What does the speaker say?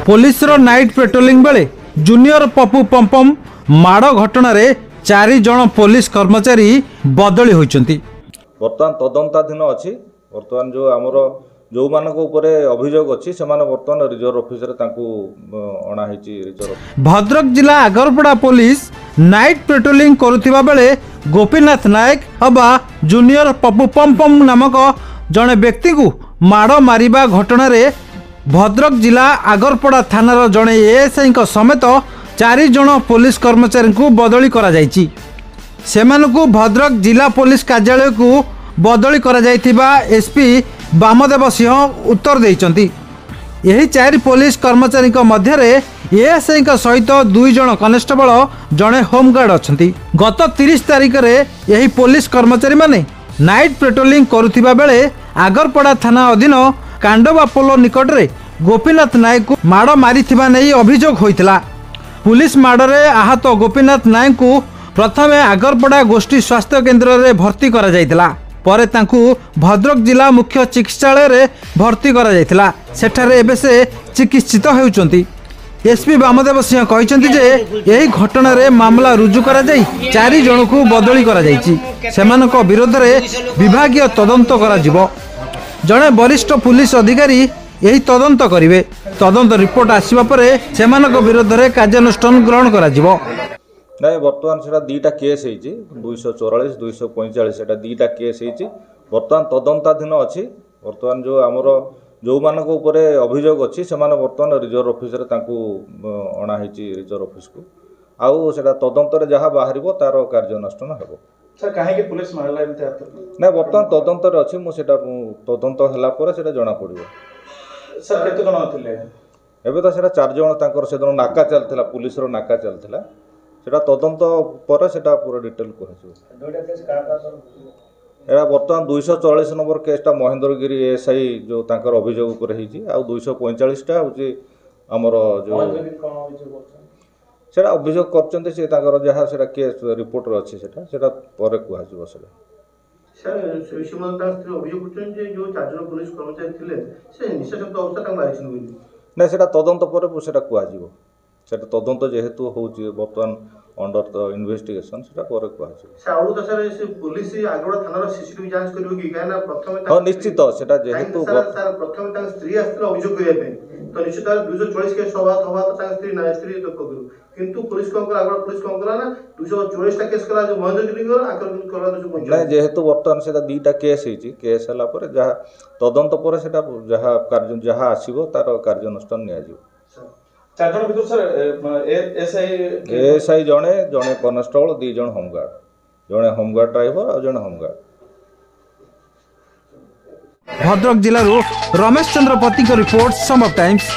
Police रो night patrolling बेले junior Pappu पंपम माड़ घटन 4 जन पुलिस कर्मचारी बदली होइचंती। बर्तमान तदंताधीन अच्छी बर्तमान जो आमर जो मानक ऊपर अभियोग अच्छी से बर्तमान रिजर्व ऑफिस रे तांकू अणा हेची रिजर्व। भद्रक जिला आगरपड़ा पुलिस नाइट पेट्रोलिंग करुथिबा बेले गोपीनाथ नायक अबा जूनियर पप्पू पंपम नामक जड़े व्यक्ति को माड़ मारिबा घटन भद्रक जिला आगरपड़ा थानार जड़े एएसआई समेत 4 जन पुलिस कर्मचारी को बदली करा जायछि। सेमानकु भद्रक जिला पुलिस कार्यालय को बदली करा जायथिबा एसपी वामदेव सिंह उत्तर देइचंती। यही 4 पुलिस कर्मचारी मध्य एएसआई सहित 2 जन कनेस्टेबल जड़े होमगार्ड अछंती। गत 30 तारिख रे यही पुलिस कर्मचारी माने नाइट पेट्रोलिंग करुथिबा बेले आगरपड़ा थाना अधीन कांडवा पोलो निकट रे गोपीनाथ नायक को माड़ मारिथिबा नै अभियोग होइतिला। पुलिस माड़े आहत गोपीनाथ नायक को प्रथमे आगरपड़ा गोष्ठी स्वास्थ्य केन्द्र रे भर्ती करा जायतिला। परे तांकू भद्रक जिला मुख्य चिकित्सालय रे भर्ती करा जायतिला। सेठारे एबे से चिकित्सित हेउचंती। एसपी वामदेव सिंह कहिसंती जे एही घटना रे मामला रुजु करा जाई 4 जन को बदली करा जायछि। सेमानक विरोध रे विभागीय तदंत करा जिवो। जड़े वरिष्ठ पुलिस अधिकारी यही तदंत करिवे। तदंत रिपोर्ट आसीबा परे सेमानक विरोध रे कार्यानुष्ठान ग्रहण करा जिवो। नहीं बर्तमान से 2टा केस होती 244 245 से 2टा केस होती बर्तमान तदंताधीन अच्छी। बर्तमान जो आमर जो मानक ऊपर अभियोग अच्छी से बर्तमान रिजर्व ऑफिस रे तांकू अणा हेची रिजर्व ऑफिस को आउ से तदंत रे जहाँ बाहर तार कार्यानुष्ठान हेबो। सर कहीं पुलिस मारला ना बर्तमान तदंत अच्छी मुझे तदंत है जना पड़ो। सर केते जण थिले एबे तो सेटा 4 जण तांकर से दिन नाका चलथिला पुलिस रो नाका चलथिला सेटा तदंत पर सेटा पूरा डिटेल कहछु। एरा बर्तमान 244 नंबर केसटा महेंद्रगिरी एएसआई जो तांकर अभियोग उपर हेची आ 245 टा होची हमर जो सेटा अभियोग करचंते से तांकर जहा सेटा केस रिपोर्ट रो अछि सेटा पर कहछु। सेटा सर सुषमता स्त्री अभियोग करछन जे जो 4 जन पुलिस कर्मचारी थिले से निशाशक्त अवस्था तांग मारिछन बोली ना सेटा तदंत पर सेटा कहजिवो। सेटा तदंत जेहेतु होउची बर्तमान अंडर द इन्वेस्टिगेशन सेटा पर कहजिवो। से आउरो त सर से पुलिस आगोड़ा थानार सीसीटीवी जांच करिवो कि काना प्रथमे हां निश्चित सेटा जेहेतु सर प्रथमे तांग स्त्री आस्त्र अभियोग करिया पे तो निश्चित 244 के सभा तो तांग स्त्री ना स्त्री तो करू किंतु पुलिस को आगोड़ा पुलिस को करा ना 244 टा केस करा जो महेंद्रगिरी को आक्रमण करा 245 ना जेहेतु बर्तमान सेटा 2टा केस हेची केस हला पर जहा तदंत पर सेटा जहा कार्य जहा आसीबो तार कार्यानुष्ठान निया जिवो। 4 जन भितर सर एएसआई जणे कॉन्स्टेबल 2 जण होमगार्ड जणे होमगार्ड ड्राइवर और जणे होमगार्ड। भद्रक जिल्ला रमेश चंद्र पति को रिपोर्ट सम ऑफ टाइम्स।